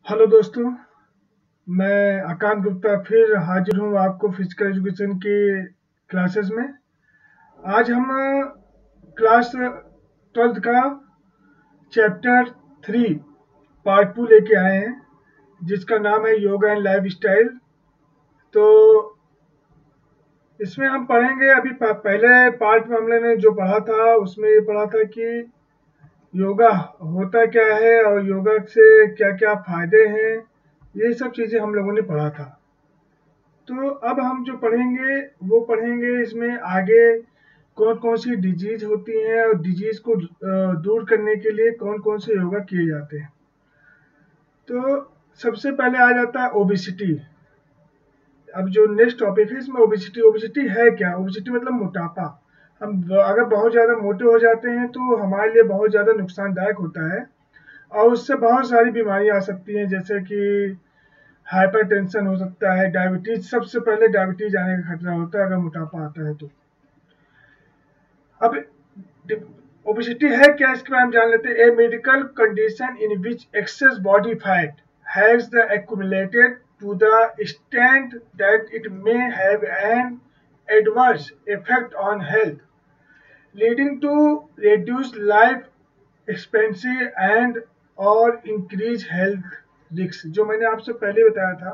Hello दोस्तों, मैं आकांत गुप्ता फिर हाजिर हूँ आपको फिजिकल एजुकेशन की क्लासेस में। आज हम क्लास 12th का चैप्टर 3 पार्ट 2 लेके आए हैं, जिसका नाम है योगा एंड लाइफ स्टाइल। तो इसमें हम पढ़ेंगे अभी पहले पार्ट में हमने जो पढ़ा था उसमें ये पढ़ा था कि योगा होता क्या है और योगा से क्या क्या फायदे हैं। ये सब चीज़ें हम लोगों ने पढ़ा था। तो अब हम जो पढ़ेंगे वो पढ़ेंगे इसमें आगे कौन कौन सी डिजीज होती हैं और डिजीज को दूर करने के लिए कौन कौन से योगा किए जाते हैं। तो सबसे पहले आ जाता है ओबिसिटी। अब जो नेक्स्ट टॉपिक है इसमें ओबिसिटी। ओबिसिटी है क्या? ओबिसिटी मतलब मोटापा। हम अगर बहुत ज़्यादा मोटे हो जाते हैं तो हमारे लिए बहुत ज़्यादा नुकसानदायक होता है और उससे बहुत सारी बीमारियां आ सकती हैं, जैसे कि हाइपरटेंशन हो सकता है, डायबिटीज। सबसे पहले डायबिटीज आने का खतरा होता है अगर मोटापा आता है तो। अब ओबेसिटी है क्या, इसके बारे में जान लेते हैं। A medical condition in which excess body fat has the accumulated to the extent that it may have an adverse effect on health, leading to reduced life expectancy and और increase health risks। जो मैंने आपसे पहले बताया था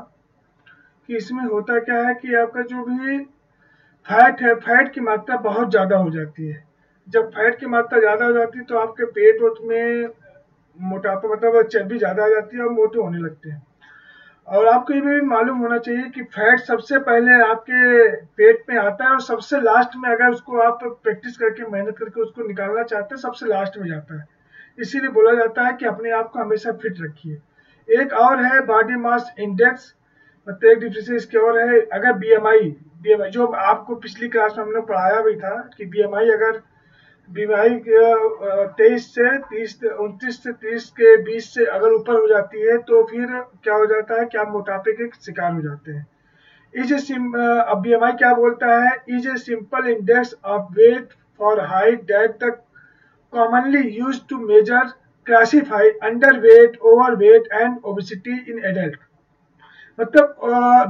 कि इसमें होता क्या है कि आपका जो भी फैट है, फैट की मात्रा बहुत ज़्यादा हो जाती है। जब फैट की मात्रा ज़्यादा हो जाती है तो आपके पेट वोट में मोटापा मतलब चर्बी ज़्यादा आ जाती है और मोटे होने लगते हैं। और आपको ये भी मालूम होना चाहिए कि फैट सबसे पहले आपके पेट में आता है और सबसे लास्ट में, अगर उसको आप प्रैक्टिस करके मेहनत करके उसको निकालना चाहते हैं, सबसे लास्ट में जाता है। इसीलिए बोला जाता है कि अपने आप को हमेशा फिट रखिए। एक और है बॉडी मास इंडेक्स, मतलब एक डिफरेंस इसके और है। अगर बीएमआई बीएमआई जो आपको पिछली क्लास में हमने पढ़ाया भी था कि बीएमआई अगर बीमारी 29 के 20 से अगर ऊपर हो जाती है तो फिर क्या हो जाता है कि आप मोटापे के शिकार हो जाते हैं। अब बीएमआई क्या बोलता है? Is a simple index of weight for height that the commonly used to measure classify underweight, overweight and obesity in adult। मतलब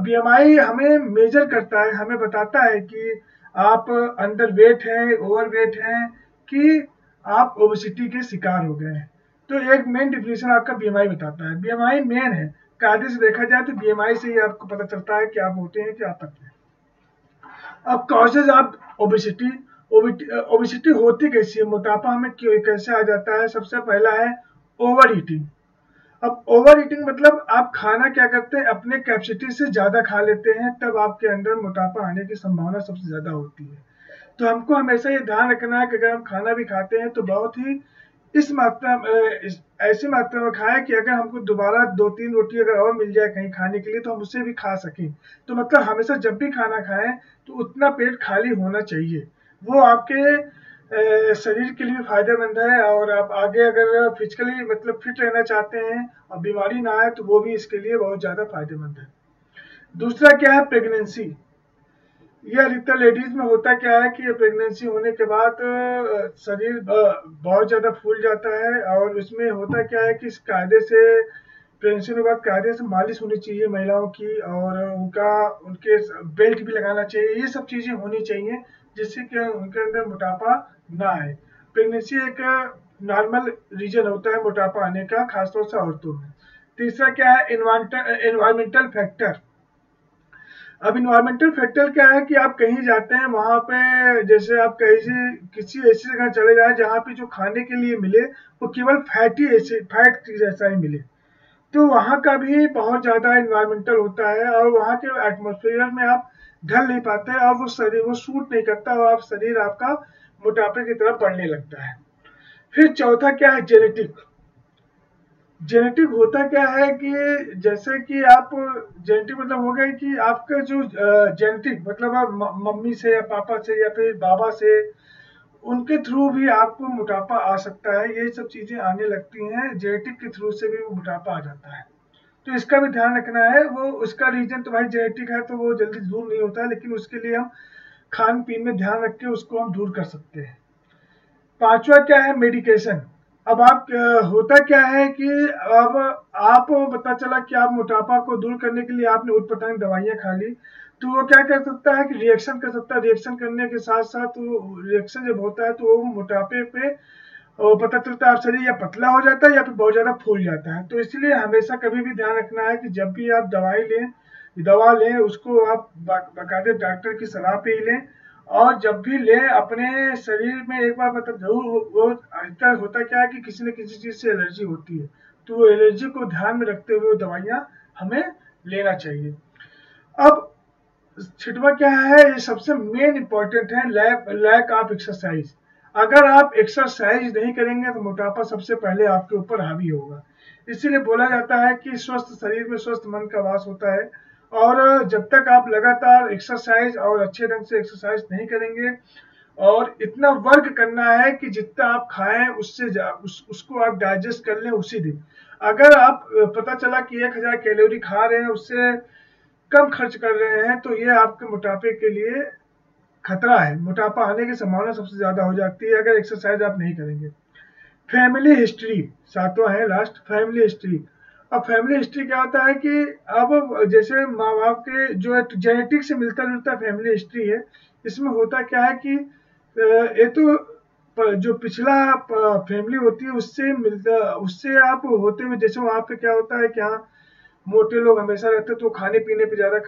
बीएमआई हमें मेजर करता है, हमें बताता है कि आप अंडर वेट हैं, ओवर वेट हैं, कि आप ओबेसिटी के शिकार हो गए हैं। तो एक मेन डिफिनेशन आपका बीएमआई बताता है। बीएमआई मेन है, कायदे से देखा जाए तो बीएमआई से ही आपको पता चलता है कि आप मोटे हैं कि आप पतले हैं। अब कॉजेज ऑफ ओबेसिटी। ओबेसिटी होती कैसी है, मोटापा हमें क्यों कैसे आ जाता है? सबसे पहला है ओवर ईटिंग। अब ओवर ईटिंग मतलब आप खाना क्या करते हैं, अपने कैपेसिटी से ज़्यादा खा लेते हैं, तब आपके अंदर मोटापा आने की संभावना सबसे ज़्यादा होती है। तो हमको हमेशा ये ध्यान रखना है कि अगर हम खाना भी खाते हैं तो बहुत ही इस मात्रा ऐसी मात्रा में खाएं कि अगर हमको दोबारा 2-3 रोटी अगर और मिल जाए कहीं खाने के लिए तो हम उससे भी खा सकें। तो मतलब हमेशा जब भी खाना खाएं तो उतना पेट खाली होना चाहिए। वो आपके शरीर के लिए फायदेमंद है और आप आगे अगर फिजिकली मतलब फिट रहना चाहते हैं और बीमारी ना आए तो वो भी इसके लिए बहुत ज़्यादा फायदेमंद है। दूसरा क्या है? प्रेगनेंसी। ये अधिकतर लेडीज में होता क्या है कि प्रेगनेंसी होने के बाद शरीर बहुत ज़्यादा फूल जाता है और उसमें होता क्या है कि इस कायदे से प्रेगनेंसी के बाद कायदे से मालिश होनी चाहिए महिलाओं की, और उनके बेल्ट भी लगाना चाहिए। ये सब चीज़ें होनी चाहिए जिससे कि उनके अंदर मोटापा ना आए। प्रेगनेंसी एक नॉर्मल रीजन होता है मोटापा आने का, खासतौर से औरतों में। तीसरा क्या है? Environmental factor. अब इन्वायरमेंटल फैक्टर क्या है कि आप कहीं जाते हैं वहाँ पे, जैसे आप कहीं से किसी ऐसी जगह चले जाएं जहाँ पे जो खाने के लिए मिले वो केवल फैट चीज ऐसा ही मिले, तो वहाँ का भी बहुत ज़्यादा इन्वायरमेंटल होता है और वहाँ के एटमोसफियर में आप ढल नहीं पाते और वो शरीर वो सूट नहीं करता और आप शरीर आपका मोटापे की तरफ बढ़ने लगता है। फिर चौथा क्या है? जेनेटिक। जेनेटिक होता क्या है कि जैसे कि आप जेनेटिक मतलब हो गया कि आपका जो जेनेटिक मतलब आप मम्मी से या पापा से या फिर बाबा से, उनके थ्रू भी आपको मोटापा आ सकता है। ये सब चीजें आने लगती हैं, जेनेटिक के थ्रू से भी वो मोटापा आ जाता है। तो इसका भी ध्यान रखना है। वो उसका रीजन तो भाई जेनेटिक है तो वो जल्दी दूर नहीं होता है, लेकिन उसके लिए हम खान पीन में ध्यान रख के उसको हम दूर कर सकते हैं। पांचवा क्या है? मेडिकेशन। अब आप होता क्या है कि अब आप पता चला कि आप मोटापा को दूर करने के लिए आपने उटपटांग दवाइयाँ खा ली, तो वो क्या कर सकता है कि रिएक्शन कर सकता है। रिएक्शन करने के साथ साथ वो रिएक्शन जब होता है तो वो मोटापे पे पता चलता है आप शरीर या पतला हो जाता है या फिर बहुत ज़्यादा फूल जाता है। तो इसलिए हमेशा कभी भी ध्यान रखना है कि जब भी आप दवा लें उसको आप बाकायदे डॉक्टर की सलाह पे ही लें, और जब भी लें अपने शरीर में एक बार मतलब जरूर वो अधिकतर होता क्या है कि किसी न किसी चीज़ से एलर्जी होती है, तो वो एलर्जी को ध्यान में रखते हुए दवाइयाँ हमें लेना चाहिए। अब छिटवा क्या है, ये सबसे मेन इंपॉर्टेंट है, लैक ऑफ एक्सरसाइज। अगर आप एक्सरसाइज नहीं करेंगे तो मोटापा सबसे पहले आपके ऊपर हावी होगा। इसीलिए बोला जाता है कि स्वस्थ शरीर में स्वस्थ मन का वास होता है, और जब तक आप लगातार एक्सरसाइज और अच्छे ढंग से एक्सरसाइज नहीं करेंगे, और इतना वर्क करना है कि जितना आप खाएं उसको आप डाइजेस्ट कर लें उसी दिन। अगर आप पता चला कि 1000 कैलोरी खा रहे हैं उससे कम खर्च कर रहे हैं, तो ये आपके मोटापे के लिए खतरा है। मोटापा आने की संभावना सबसे ज्यादा हो जाती है अगर एक्सरसाइज आप नहीं करेंगे। फैमिली हिस्ट्री, सातवां है लास्ट, फैमिली हिस्ट्री। अब फैमिली हिस्ट्री क्या होता है कि अब जैसे माँ बाप के जो जेनेटिक से मिलता जुलता फैमिली हिस्ट्री है, इसमें होता क्या है कि ये तो जो पिछला फैमिली होती है उससे मिलता, उससे आप होते हुए, जैसे वहाँ पे क्या होता है कि हाँ मोटे लोग हमेशा रहते हैं तो खाने पीने पे ज्यादा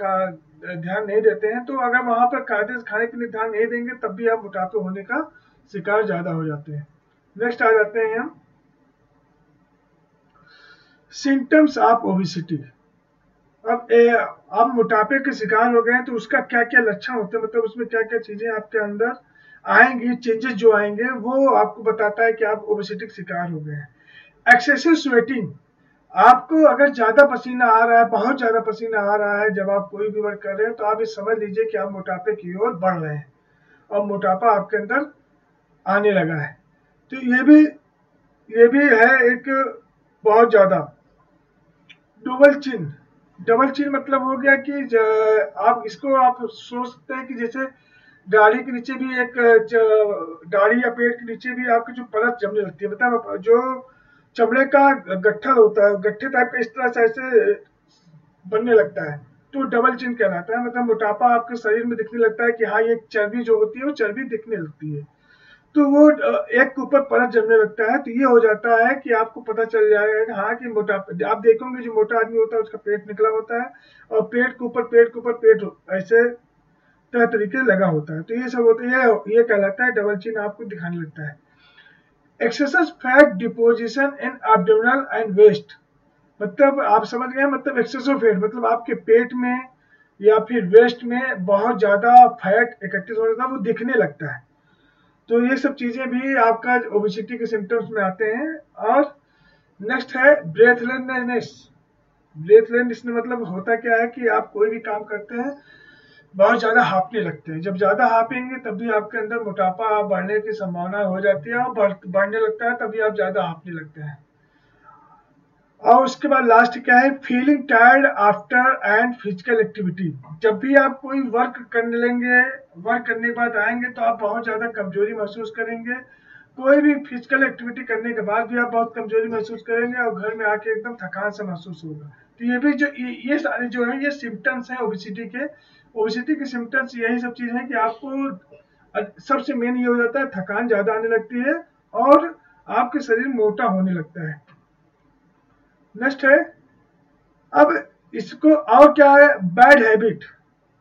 ध्यान नहीं देते हैं, तो अगर वहां पर कायदे से खाने पीने ध्यान नहीं देंगे तब भी आप मोटापे होने का शिकार ज्यादा हो जाते हैं। नेक्स्ट आ जाते हैं हम सिम्टम्स ऑफ ओबिसिटी। आप मोटापे के शिकार हो गए हैं तो उसका क्या क्या लक्षण होते हैं, मतलब उसमें क्या क्या चीजें आपके अंदर आएंगी, चेंजेस जो आएंगे वो आपको बताता है कि आप ओबिसिटी के शिकार हो गए हैं। एक्सेसिव स्वेटिंग, आपको अगर ज्यादा पसीना आ रहा है, बहुत ज्यादा पसीना आ रहा है जब आप कोई भी वर्क कर रहे हैं, तो आप ये समझ लीजिए कि आप मोटापे की ओर बढ़ रहे हैं और मोटापा आपके अंदर आने लगा है। तो ये भी है एक बहुत ज्यादा। डबल चिन, डबल चिन मतलब हो गया कि आप इसको आप सोच सकते हैं कि जैसे दाढ़ी के नीचे भी एक दाढ़ी या पेट के नीचे भी आपकी जो परत जमने लगती है, मतलब जो चमड़े का गट्ठा होता है, गट्ठे टाइप का इस तरह से ऐसे बनने लगता है, तो डबल चिन कहलाता है। मतलब मोटापा आपके शरीर में दिखने लगता है कि हाँ ये चर्बी जो होती है वो चर्बी दिखने लगती है, तो वो एक के ऊपर परत जमने लगता है। तो ये हो जाता है कि आपको पता चल जाएगा कि हाँ कि मोटापा, आप देखोगे जो मोटा आदमी होता है उसका पेट निकला होता है और पेट के ऊपर पेट ऐसे तरह तरीके लगा होता है, तो ये सब होता है, ये कहलाता है डबल चिन आपको दिखाने लगता है। Excessive fat deposition in abdominal and waist, मतलब आप समझ गए, मतलब एक्सेसिव फैट मतलब आपके पेट में या फिर वेस्ट में बहुत ज्यादा फैट एकत्रित हो जाता है, वो दिखने लगता है। तो ये सब चीजें भी आपका ओबेसिटी के सिम्टम्स में आते हैं। और नेक्स्ट है ब्रेथलेसनेस। ब्रेथलेसनेस मतलब होता क्या है कि आप कोई भी काम करते हैं बहुत ज्यादा हाँफने लगते हैं, जब ज्यादा हाँफेंगे तब भी आपके अंदर मोटापा बढ़ने की संभावना हो जाती है, और बढ़ने लगता है तभी आप ज्यादा हाँफने लगते हैं। और उसके बाद लास्ट क्या है, feeling tired after and physical activity. जब भी आप कोई वर्क करने लेंगे, वर्क करने के बाद आएंगे तो आप बहुत ज्यादा कमजोरी महसूस करेंगे, कोई भी फिजिकल एक्टिविटी करने के बाद भी आप बहुत कमजोरी महसूस करेंगे और घर में आके एकदम थकान सा महसूस होगा। तो ये भी जो ये सारे जो है ये सिम्टम्स हैं ओबेसिटी के। ओबेसिटी के सिम्टम्स यही सब चीज है कि आपको सबसे मेन ये हो जाता है, थकान ज्यादा आने लगती है और आपके शरीर मोटा होने लगता है। नेक्स्ट है, अब इसको और क्या है, बैड हैबिट।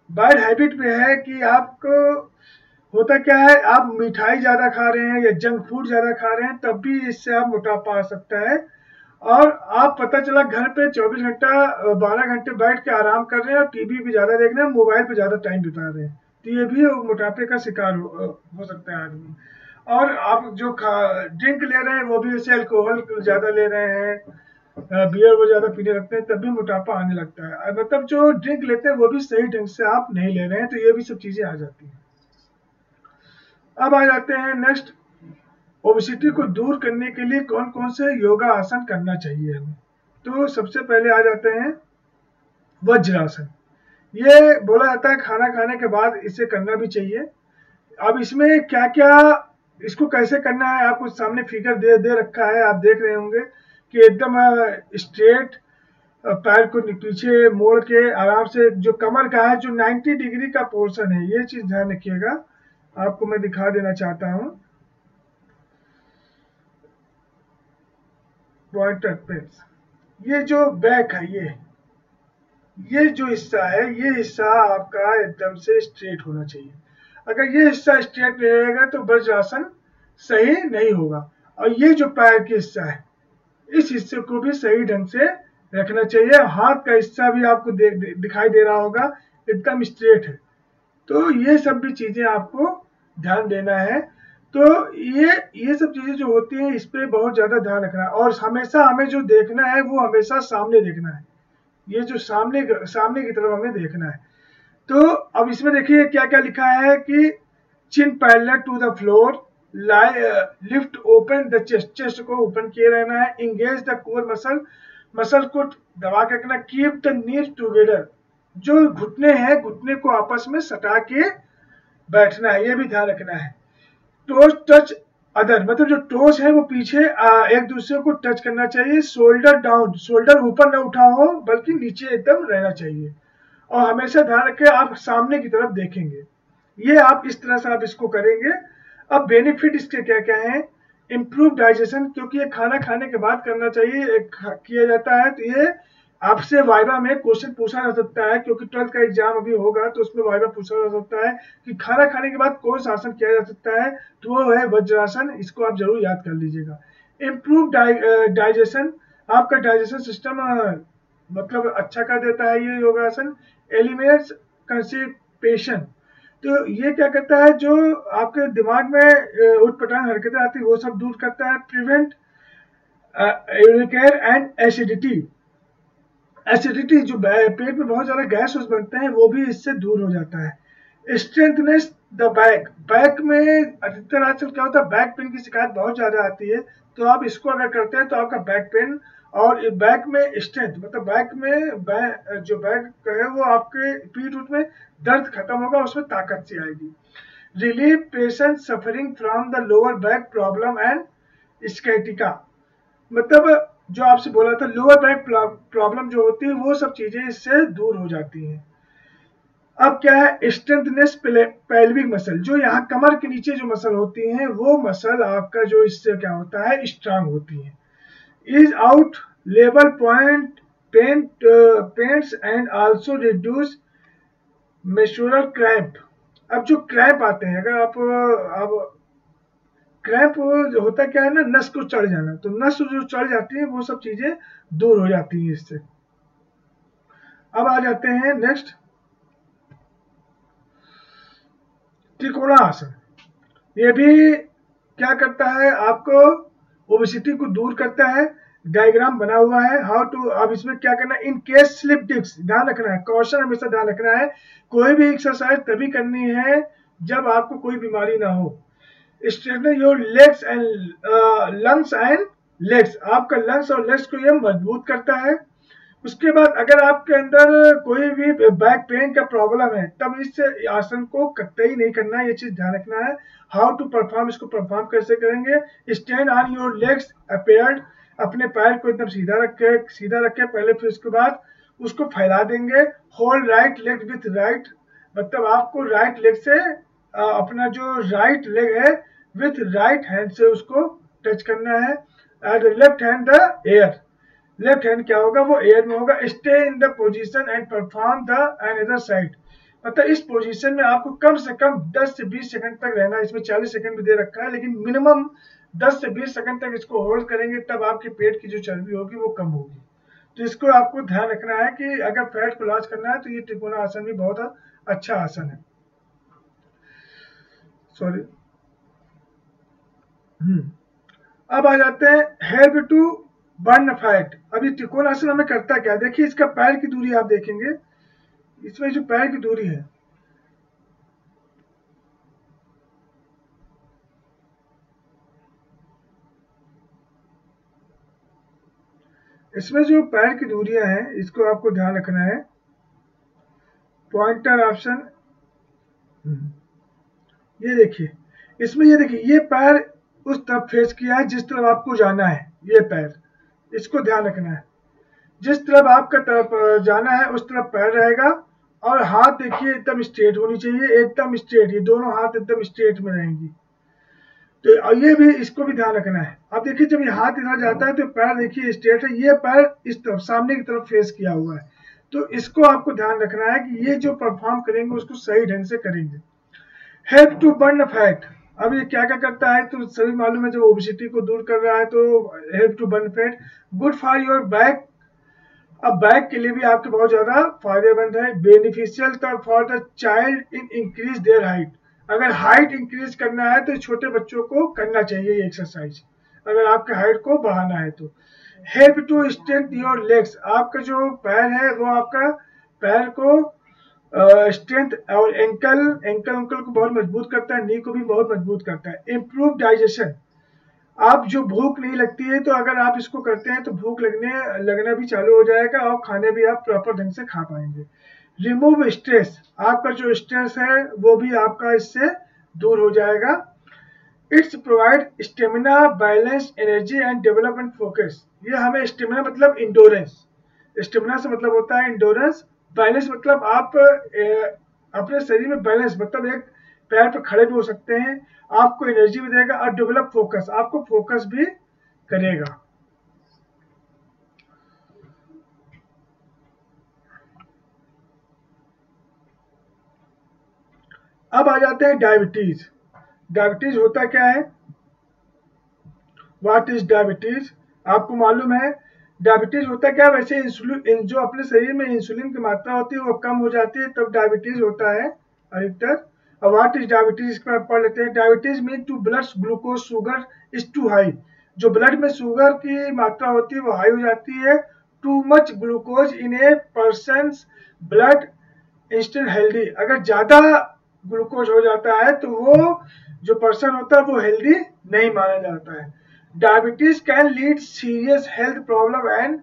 बैड हैबिट में है कि आपको होता क्या है, आप मिठाई ज्यादा खा रहे हैं या जंक फूड ज्यादा खा रहे हैं तब भी इससे आप मोटापा आ सकता है। और आप पता चला घर पे 24 घंटा 12 घंटे बैठ के आराम कर रहे हैं और टीवी भी ज्यादा देख रहे हैं, मोबाइल पे ज्यादा टाइम बिता रहे हैं, तो ये भी मोटापे का शिकार हो सकता है आदमी। और आप जो ड्रिंक ले रहे हैं वो भी जैसे अल्कोहल ज्यादा ले रहे हैं, बियर वो ज्यादा पीने लगते हैं तब भी मोटापा आने लगता है। मतलब जो ड्रिंक लेते हैं वो भी सही ढंग से आप नहीं ले रहे हैं, तो ये भी सब चीजें आ जाती हैं। अब आ जाते हैं नेक्स्ट, ओबेसिटी को दूर करने के लिए कौन कौन से योगा आसन करना चाहिए हमें। तो सबसे पहले आ जाते हैं वज्रासन। ये बोला जाता है खाना खाने के बाद इसे करना भी चाहिए। अब इसमें क्या क्या, इसको कैसे करना है आपको सामने फिगर दे रखा है, आप देख रहे होंगे कि एकदम स्ट्रेट पैर को पीछे मोड़ के आराम से, जो कमर का है जो 90 डिग्री का पोर्शन है, ये चीज ध्यान रखिएगा। आपको मैं दिखा देना चाहता हूँ पॉइंटर पेंस। ये जो बैक है, ये जो हिस्सा है, ये हिस्सा आपका एकदम से स्ट्रेट होना चाहिए। अगर ये हिस्सा स्ट्रेट नहीं रहेगा तो वज्रासन सही नहीं होगा। और ये जो पैर की हिस्सा है, इस हिस्से को भी सही ढंग से रखना चाहिए। हाथ का हिस्सा भी आपको दिखाई दे रहा होगा, एकदम स्ट्रेट है। तो ये सब भी चीजें आपको ध्यान देना है। तो ये सब चीजें जो होती हैं, इस पे बहुत ज्यादा ध्यान रखना है। और हमेशा हमें जो देखना है वो हमेशा सामने देखना है। ये जो सामने की तरफ हमें देखना है। तो अब इसमें देखिए क्या क्या लिखा है कि chin parallel to the floor, lift open the chest, chest को ओपन किए रहना है। Engage the core muscle, muscle को दबा के रखना। कीप द नीज टुगेदर, जो घुटने हैं घुटने को आपस में सटा के बैठना है, ये भी ध्यान रखना है। टोज टच अदर, मतलब जो टोज है वो पीछे एक दूसरे को टच करना चाहिए। शोल्डर डाउन, शोल्डर ऊपर न उठा हो बल्कि नीचे एकदम रहना चाहिए। और हमेशा ध्यान रखें आप सामने की तरफ देखेंगे। ये आप इस तरह से आप इसको करेंगे। अब बेनिफिट इसके क्या क्या है? इम्प्रूव डाइजेशन, क्योंकि ये खाना खाने के बाद करना चाहिए किया जाता है। तो ये आपसे वाइवा में क्वेश्चन पूछा जा सकता है, क्योंकि 12th का एग्जाम अभी होगा तो उसमें वाइवा पूछा जा सकता है कि खाना खाने के बाद कौन सा आसन किया जा सकता है। तो वो है वज्रासन, इसको आप जरूर याद कर लीजिएगा। इम्प्रूव डाइजेशन, आपका डाइजेशन सिस्टम मतलब अच्छा कर देता है ये योगासन। एलिमिनेट्स कंस्टिपेशन, तो ये क्या करता है, जो आपके दिमाग में उठपटांग हरकतें आती है वो सब दूर करता है। Prevent uric and acidity, acidity जो पेट में बहुत ज्यादा गैस बनते हैं वो भी इससे दूर हो जाता है। स्ट्रेंथनेस द बैक, बैक में अधिकतर आजकल क्या होता है, बैक पेन की शिकायत बहुत ज्यादा आती है। तो आप इसको अगर करते हैं तो आपका बैक पेन और बैक में स्ट्रेंथ, मतलब बैक में जो बैक है वो आपके पीठ उठ में दर्द खत्म होगा, उसमें ताकत सी आएगी। Relieve patient suffering from the lower back problem and sciatica, मतलब जो आपसे बोला था लोअर बैक प्रॉब्लम जो होती है वो सब चीजें इससे दूर हो जाती हैं। अब क्या है, स्ट्रेंथनेस पेल्विक मसल, जो यहाँ कमर के नीचे जो मसल होती हैं वो मसल आपका जो इससे क्या होता है स्ट्रांग होती है। Is out level point pants and also reduce menstrual cramp. अब जो क्रैम्प आते हैं, अगर आप क्रैम्प होता क्या है ना, नस को चढ़ जाना, तो नस जो चढ़ जाती है वो सब चीजें दूर हो जाती हैं इससे। अब आ जाते हैं नेक्स्ट, त्रिकोणासन। ये भी क्या करता है, आपको ओबेसिटी को दूर करता है। डायग्राम बना हुआ है हाउ टू। अब इसमें क्या करना है, इन केस स्लिप डिस्क, ध्यान रखना है, कॉशन हमेशा ध्यान रखना है। कोई भी एक्सरसाइज तभी करनी है जब आपको कोई बीमारी ना हो। Straighten your legs and lungs and legs, आपका लंग्स और लेग्स को ये मजबूत करता है। उसके बाद अगर आपके अंदर कोई भी बैक पेन का प्रॉब्लम है तब इस आसन को कतई नहीं करना है, ये चीज ध्यान रखना है। हाउ टू परफॉर्म, इसको परफॉर्म कैसे करेंगे। Stand on your legs appeared, अपने पैर को एकदम सीधा रखे पहले, फिर उसके बाद उसको फैला देंगे। Hold right leg with right, मतलब आपको राइट लेग से अपना जो राइट लेग है विथ राइट हैंड से उसको टच करना है। And left hand the air, left hand क्या होगा वो एयर में होगा। Stay in the position and perform the another side, मतलब इस पोजीशन में आपको कम से कम 10 से 20 सेकंड तक रहना। इसमें 40 सेकंड भी दे रखा है, लेकिन मिनिमम 10 से 20 सेकंड तक इसको होल्ड करेंगे, तब आपके पेट की जो चर्बी होगी वो कम होगी। तो इसको आपको ध्यान रखना है कि अगर फैट को लॉस करना है तो ये त्रिकोण आसन भी बहुत अच्छा आसन है। सॉरी। अब आ जाते हैं हेल्प टू बर्न फैट। अभी त्रिकोण आसन हमें करता क्या, देखिए इसका पैर की दूरी आप देखेंगे, इसमें जो पैर की दूरी है, इसमें जो पैर की दूरियां हैं इसको आपको ध्यान रखना है। पॉइंटर ऑप्शन, ये देखिए इसमें, ये देखिए ये पैर उस तरफ फेस किया है जिस तरफ आपको जाना है, ये पैर इसको ध्यान रखना है। जिस तरफ आपका तरफ जाना है उस तरफ पैर रहेगा, और हाथ देखिए एकदम स्ट्रेट होनी चाहिए, एकदम स्ट्रेट, ये दोनों हाथ एकदम स्ट्रेट में रहेंगी। तो ये भी, इसको भी ध्यान रखना है। अब देखिए जब ये हाथ इधर जाता है तो पैर देखिए स्ट्रेट है, ये पैर इस तरफ सामने की तरफ फेस किया हुआ है। तो इसको आपको ध्यान रखना है कि ये जो परफॉर्म करेंगे उसको सही ढंग से करेंगे। हेल्प टू बर्न फैट, अब ये क्या क्या करता है तो सभी मालूम है, जब ओबेसिटी को दूर कर रहा है तो help to burn fat, good for your back. अब बैक के लिए भी आपके बहुत ज्यादा फायदेमंद है। Beneficial for the child in increase their height, अगर हाइट इंक्रीज करना है तो छोटे बच्चों को करना चाहिए ये एक्सरसाइज, अगर आपके हाइट को बढ़ाना है तो। Help to strength your legs, आपका जो पैर है वो आपका पैर को स्ट्रेंथ और एंकल एंकल को बहुत मजबूत करता है, नी को भी बहुत मजबूत करता है। इम्प्रूव डाइजेशन, आप जो भूख नहीं लगती है तो अगर आप इसको करते हैं तो भूख लगना भी चालू हो जाएगा और खाने भी आप प्रॉपर ढंग से खा पाएंगे। रिमूव स्ट्रेस, आपका जो स्ट्रेस है वो भी आपका इससे दूर हो जाएगा। It's provide stamina, balance, energy and development focus, ये हमें स्टेमिना मतलब इंडोरेंस, स्टेमिना से मतलब होता है इंडोरेंस, बैलेंस मतलब आप अपने शरीर में बैलेंस मतलब एक पैर पर खड़े भी हो सकते हैं, आपको एनर्जी भी देगा, और डेवलप फोकस, आपको फोकस भी करेगा। अब आ जाते हैं डायबिटीज। डायबिटीज होता क्या है, व्हाट इज डायबिटीज, आपको मालूम है डायबिटीज होता क्या है। वैसे इंसुलिन जो अपने शरीर में इंसुलिन की मात्रा होती है वो कम हो जाती है तब डायबिटीज होता है अधिकतर। अब व्हाट इज डायबिटीज, इसको आप पढ़ लेते हैं। Diabetes mean to blood glucose sugar is too high, जो ब्लड में शुगर की मात्रा होती है वो हाई हो जाती है। Too much glucose in a person blood instant healthy, अगर ज्यादा ग्लूकोज हो जाता है तो वो जो पर्सन होता है वो हेल्दी नहीं माना जाता है। Diabetes can lead serious health problem and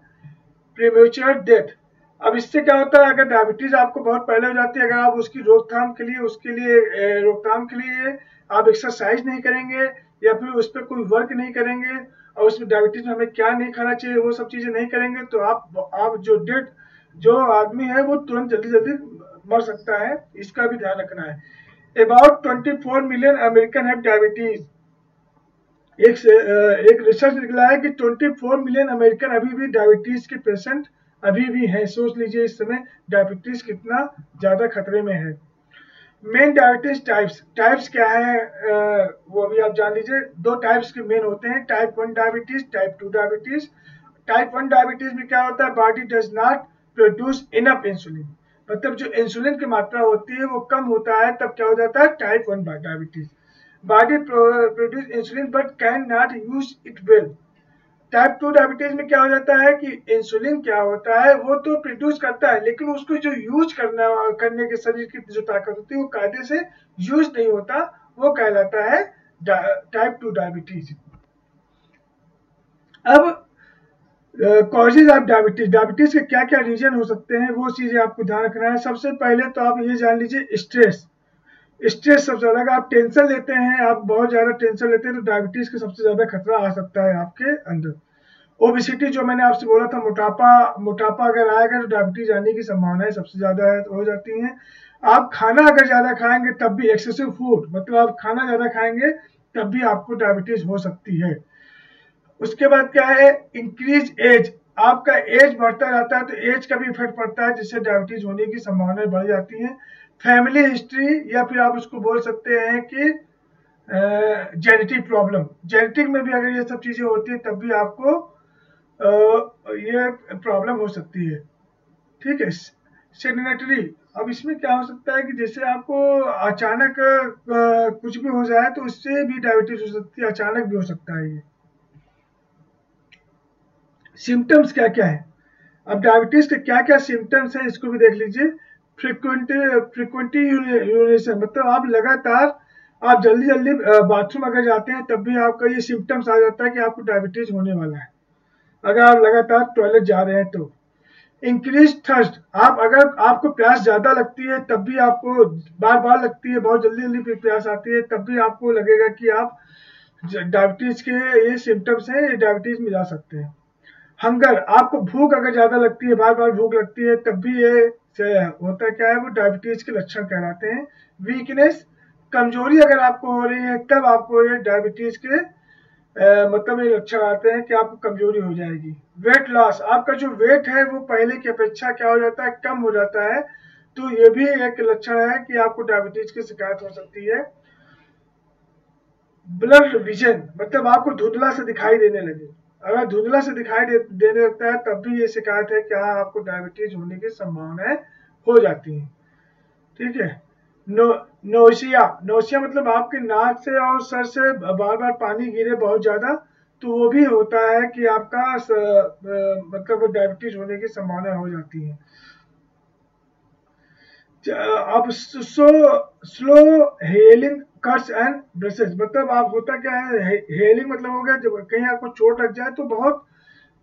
premature death, अब इससे क्या होता है, अगर डायबिटीज आपको बहुत पहले हो जाती है, अगर आप उसकी रोकथाम के लिए रोकथाम के लिए आप एक्सरसाइज नहीं करेंगे या फिर उस पर कोई वर्क नहीं करेंगे, और उसमें डायबिटीज में हमें क्या नहीं खाना चाहिए वो सब चीजें नहीं करेंगे, तो आप जो आदमी है वो तुरंत जल्दी जल्दी मर सकता है, इसका भी ध्यान रखना है। About 24 million American have diabetes, एक रिसर्च निकला है कि 24 मिलियन अमेरिकन अभी भी डायबिटीज के पेशेंट अभी भी हैं। सोच लीजिए इस समय डायबिटीज कितना ज्यादा खतरे में है। मेन डायबिटीज टाइप्स, टाइप्स क्या है वो अभी आप जान लीजिए। दो टाइप्स के मेन होते हैं, type 1 diabetes, type 2 diabetes. Type 1 diabetes में क्या होता है, body does not produce enough insulin, मतलब जो इंसुलिन की मात्रा होती है वो कम होता है, तब क्या हो जाता है type 1 diabetes. Body produce insulin but can not use it well. Type 2 diabetes में क्या हो जाता है कि इंसुलिन क्या होता है वो तो प्रोड्यूस करता है, लेकिन उसको जो यूज करने के शरीर की जो ताकत होती है वो कायदे से यूज नहीं होता, वो कहलाता है टाइप 2 डायबिटीज। अब कॉजेज ऑफ डायबिटीज, डायबिटीज के क्या क्या रीजन हो सकते हैं वो चीजें आपको ध्यान रखना है। सबसे पहले तो आप ये जान लीजिए स्ट्रेस, स्ट्रेस सबसे ज्यादा, आप टेंशन लेते हैं, आप बहुत ज्यादा टेंशन लेते हैं तो डायबिटीज का सबसे ज्यादा खतरा आ सकता है आपके अंदर। ओबेसिटी जो मैंने आपसे बोला था, मोटापा, मोटापा अगर आएगा तो डायबिटीज आने की संभावनाएं सबसे ज्यादा हो जाती हैं। आप खाना अगर ज्यादा खाएंगे तब भी, एक्सेसिव फूड मतलब आप खाना ज्यादा खाएंगे तब भी आपको डायबिटीज हो सकती है। उसके बाद क्या है, इंक्रीज एज, आपका एज बढ़ता जाता है तो एज का भी इफेक्ट पड़ता है जिससे डायबिटीज होने की संभावनाएं बढ़ जाती हैं। फैमिली हिस्ट्री, या फिर आप उसको बोल सकते हैं कि जेनेटिक प्रॉब्लम, जेनेटिक में भी अगर ये सब चीजें होती है तब भी आपको ये प्रॉब्लम हो सकती है। ठीक है। सेडेंटरी, अब इसमें क्या हो सकता है कि जैसे आपको अचानक कुछ भी हो जाए तो उससे भी डायबिटीज हो सकती है, अचानक भी हो सकता है ये। सिम्टम्स क्या क्या है, अब डायबिटीज के क्या क्या सिम्टम्स हैं इसको भी देख लीजिए। फ्रिक्वेंटली यूरिनेशन, मतलब आप लगातार, आप जल्दी जल्दी बाथरूम अगर जाते हैं तब भी आपका ये सिम्टम्स आ जाता है कि आपको डायबिटीज होने वाला है, अगर आप लगातार टॉयलेट जा रहे हैं तो। इंक्रीज थर्स्ट, आप अगर आपको प्यास ज्यादा लगती है तब भी आपको बार बार लगती है, बहुत जल्दी जल्दी प्यास आती है तब भी आपको लगेगा कि आप डायबिटीज के ये सिम्टम्स हैं, ये डायबिटीज में जा सकते हैं। हंगर, आपको भूख अगर ज्यादा लगती है, बार बार भूख लगती है, तब भी ये होता क्या है, वो डायबिटीज के लक्षण कहलाते हैं। वीकनेस, कमजोरी अगर आपको हो रही है तब आपको ये डायबिटीज के मतलब ये लक्षण आते हैं कि आपको कमजोरी हो जाएगी। वेट लॉस, आपका जो वेट है वो पहले की अपेक्षा क्या हो जाता है, कम हो जाता है, तो ये भी एक लक्षण है कि आपको डायबिटीज की शिकायत हो सकती है। ब्लड विजन, मतलब आपको धुंधला से दिखाई देने लगे, अगर धुंधला से देने लगता है तब भी ये शिकायत है कि हाँ आपको डायबिटीज होने की संभावनाएं हो जाती हैं। ठीक है। नो नोशिया, नोशिया मतलब आपके नाक से और सर से बार बार पानी गिरे बहुत ज्यादा, तो वो भी होता है कि आपका मतलब डायबिटीज होने की संभावना हो जाती है। अब slow hailing cuts and brushes, मतलब आप होता क्या है, हेलिंग मतलब हो गया जब कहीं आपको चोट लग जाए तो बहुत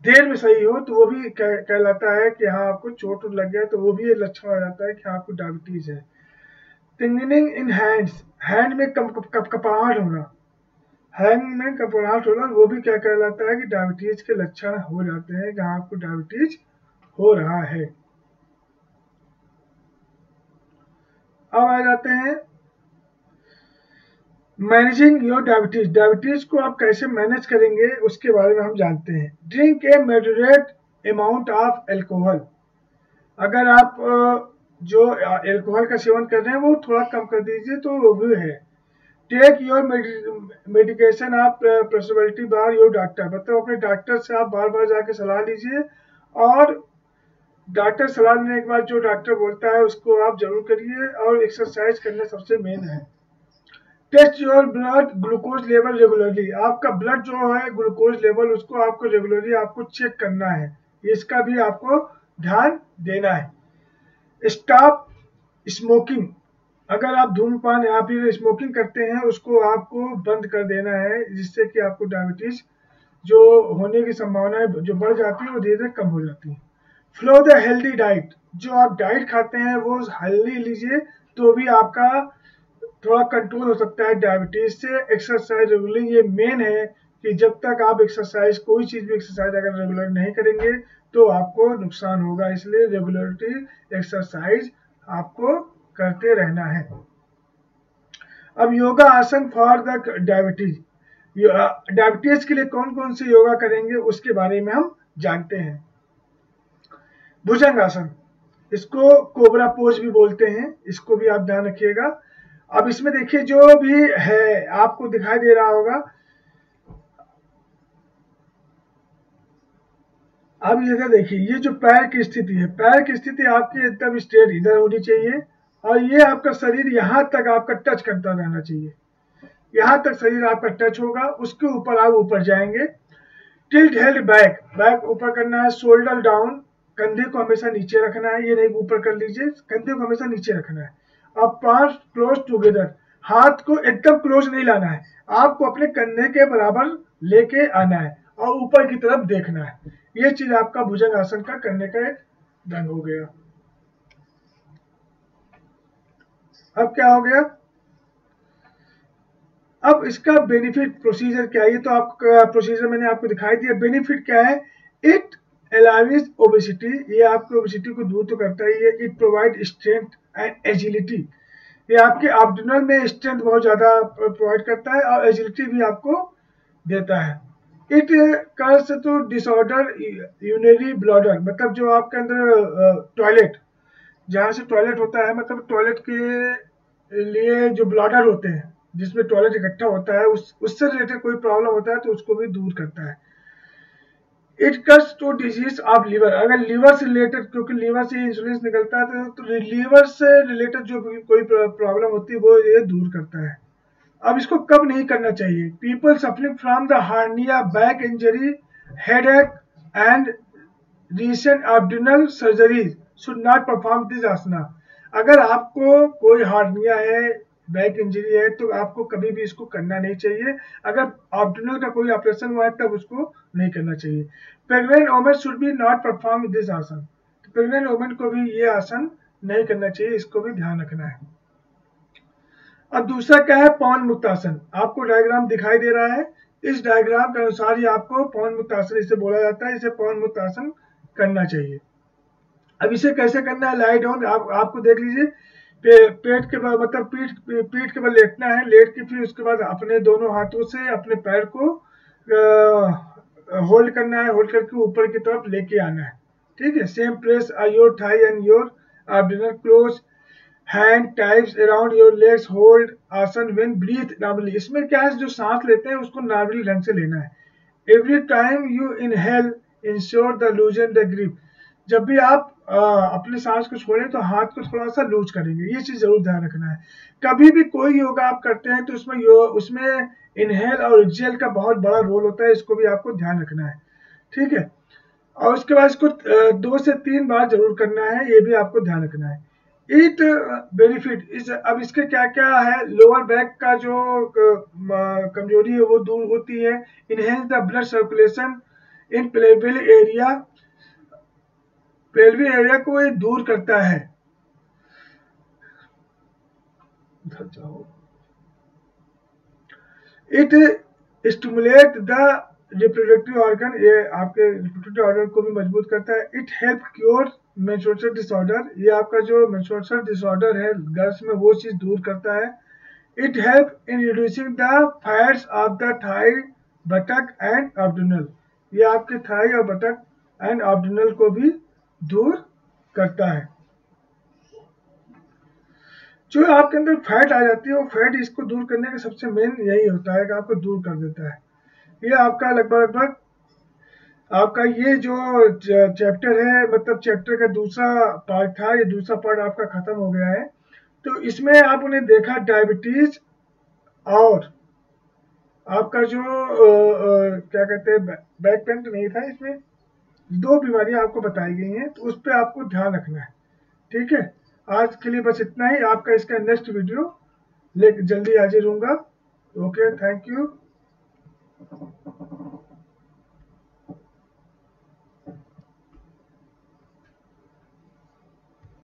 देर में सही हो, तो वो भी कहलाता है कि हाँ आपको चोट लग गया, तो वो भी ये लक्षण आ जाता है कि हाँ आपको डायबिटीज है। टिंगलिंग इन हैंड्स, हैंड में कपकपाहट होना, हैंड में कपकपाहट होना, वो भी क्या कहलाता है कि डायबिटीज के लक्षण हो जाते हैं, जहाँ आपको डायबिटीज हो रहा है। अब आ जाते हैं मैनेजिंग योर डायबिटीज, डायबिटीज को आप कैसे मैनेज करेंगे उसके बारे में हम जानते हैं। Drink A moderate amount of alcohol, अगर आप जो एल्कोहल का सेवन कर रहे हैं वो थोड़ा कम कर दीजिए, तो वो भी है। Take your medication of prescribility bar your doctor, मतलब अपने डॉक्टर से आप बार बार जाके सलाह लीजिए, और डॉक्टर सलाह लेने के बाद जो डॉक्टर बोलता है उसको आप जरूर करिए, और एक्सरसाइज करना सबसे मेन है। Test your blood glucose level regularly, आपका ब्लड जो है ग्लूकोज लेवल उसको आपको रेगुलरली आपको चेक करना है, इसका भी आपको ध्यान देना है। स्टॉप स्मोकिंग, अगर आप धूम्रपान या फिर स्मोकिंग करते हैं उसको आपको बंद कर देना है, जिससे कि आपको डायबिटीज जो होने की संभावना जो बढ़ जाती है वो धीरे धीरे कम हो जाती है। फ्लो द हेल्दी डाइट, जो आप डाइट खाते हैं वो हेल्दी लीजिए, तो भी आपका थोड़ा कंट्रोल हो सकता है डायबिटीज से। एक्सरसाइज रेगुलरली, ये मेन है कि जब तक आप एक्सरसाइज, कोई चीज भी एक्सरसाइज अगर रेगुलर नहीं करेंगे तो आपको नुकसान होगा, इसलिए रेगुलरिटी एक्सरसाइज आपको करते रहना है। अब योगा आसन फॉर द डायबिटीज, डायबिटीज के लिए कौन कौन से योगा करेंगे उसके बारे में हम जानते हैं। भुजंग आसन, इसको कोबरा पोज भी बोलते हैं, इसको भी आप ध्यान रखिएगा। अब इसमें देखिए जो भी है आपको दिखाई दे रहा होगा, अब इधर देखिए, ये जो पैर की स्थिति है, पैर की स्थिति आपकी एकदम स्ट्रेट इधर होनी चाहिए, और ये आपका शरीर यहाँ तक आपका टच करता रहना चाहिए, यहाँ तक शरीर आपका टच होगा, उसके ऊपर आप ऊपर जाएंगे। टिल्ट हेल्ड बैक, बैक ऊपर करना है। शोल्डर डाउन, कंधे को हमेशा नीचे रखना है, ये नहीं ऊपर कर लीजिए, कंधे को हमेशा नीचे रखना है। अब पांच क्लोज टुगेदर, हाथ को एकदम क्लोज नहीं लाना है, आपको अपने कंधे के बराबर लेके आना है और ऊपर की तरफ देखना है। ये चीज आपका भुजंग आसन का करने का एक ढंग हो गया। अब क्या हो गया, अब इसका बेनिफिट प्रोसीजर क्या है, ये तो आपका प्रोसीजर मैंने आपको दिखाई दिया। बेनिफिट क्या है, इट अलाउज ओबेसिटी, ये आपकी ओबेसिटी को दूर तो करता ही है। It provide strength and agility, ये आपके एब्डोमेन में स्ट्रेंथ बहुत ज्यादा प्रोवाइड करता है और एजिलिटी भी आपको देता है। It cures to disorder urinary bladder, मतलब जो आपके अंदर टॉयलेट, जहाँ से टॉयलेट होता है, मतलब टॉयलेट के लिए जो ब्लॉडर होते हैं जिसमें टॉयलेट इकट्ठा होता है, उससे रिलेटेड कोई प्रॉब्लम होता है तो उसको भी दूर करता है। It cuts to disease of liver, अगर लीवर से रिलेटेड, क्योंकि लीवर से इंसुलिन निकलता है तो लीवर से रिलेटेड जो कोई प्रॉब्लम होती है वो ये दूर करता है। अब इसको कब नहीं करना चाहिए, people suffering from the hernia, back injury, headache and recent abdominal surgery should not perform this asana, अगर आपको कोई हार्निया है, बैक इंजरी है, तो आपको कभी भी इसको करना नहीं चाहिए। अगर एब्डोमिनल का कोई ऑपरेशन हुआ है तब उसको नहीं करना चाहिए। Pregnant women should be not perform this आसन, प्रेग्नेंट वुमेन को भी ये आसन नहीं करना चाहिए, इसको भी ध्यान रखना है। अब दूसरा क्या है, पवन मुक्तासन, आपको डायग्राम दिखाई दे रहा है इस डायग्राम के अनुसार ही आपको पवन मुक्त आसन इसे बोला जाता है, इसे पवन मुक्त आसन करना चाहिए। अब इसे कैसे करना है, लाई डाउन आपको देख लीजिए, पेट के बल मतलब पीठ के बल लेटना है, लेट के फिर उसके बाद अपने दोनों हाथों से अपने पैर को होल्ड करना है, होल्ड करके ऊपर की तरफ लेके आना है, ठीक है। Same press your thigh and your abdominal close, hand types around your legs, hold asana when breathe normally. इसमें क्या है, जो सांस लेते हैं उसको नॉर्मली ढंग से लेना है। Every time you inhale ensure the लूजन the grip. जब भी आप अपने सांस को छोड़ें तो हाथ को थोड़ा सा लूज करेंगे, ये चीज जरूर ध्यान रखना है। कभी भी कोई योगा आप करते हैं तो उसमें इनहेल और एक्सहेल का बहुत बड़ा रोल होता है, इसको भी आपको ध्यान रखना है, ठीक है। और उसके बाद इसको 2 से 3 बार जरूर करना है, ये भी आपको ध्यान रखना है। इट बेनिफिट इस, अब इसके क्या क्या है, लोअर बैक का जो कमजोरी है वो दूर होती है। Enhance the blood circulation in pelvic area, pelvic area को ये दूर करता है। It stimulate the reproductive organ, ये आपके रिप्रोडक्टिव ऑर्गन को भी मजबूत करता है। It help cure menstrual disorder, ये आपका जो मेंस्ट्रुअल डिसऑर्डर है गर्ल्स में वो चीज दूर करता है। It help in reducing the fats of the thigh, buttock and abdominal, ये आपके थाई और बटक एंड एब्डोमिनल को भी दूर करता है। जो आपके अंदर फैट आ जाती है वो फैट इसको दूर करने का सबसे मेन यही होता है कि आपको दूर कर देता है। ये आपका लगभग आपका ये जो चैप्टर है, मतलब चैप्टर का दूसरा पार्ट था, ये दूसरा पार्ट आपका खत्म हो गया है। तो इसमें आपने देखा डायबिटीज और आपका जो क्या कहते हैं बैक पेन तो नहीं था, इसमें 2 बीमारियां आपको बताई गई हैं, तो उस पर आपको ध्यान रखना है, ठीक है। आज के लिए बस इतना ही, आपका इसका नेक्स्ट वीडियो ले जल्दी हाजिर होऊंगा। Okay, thank you.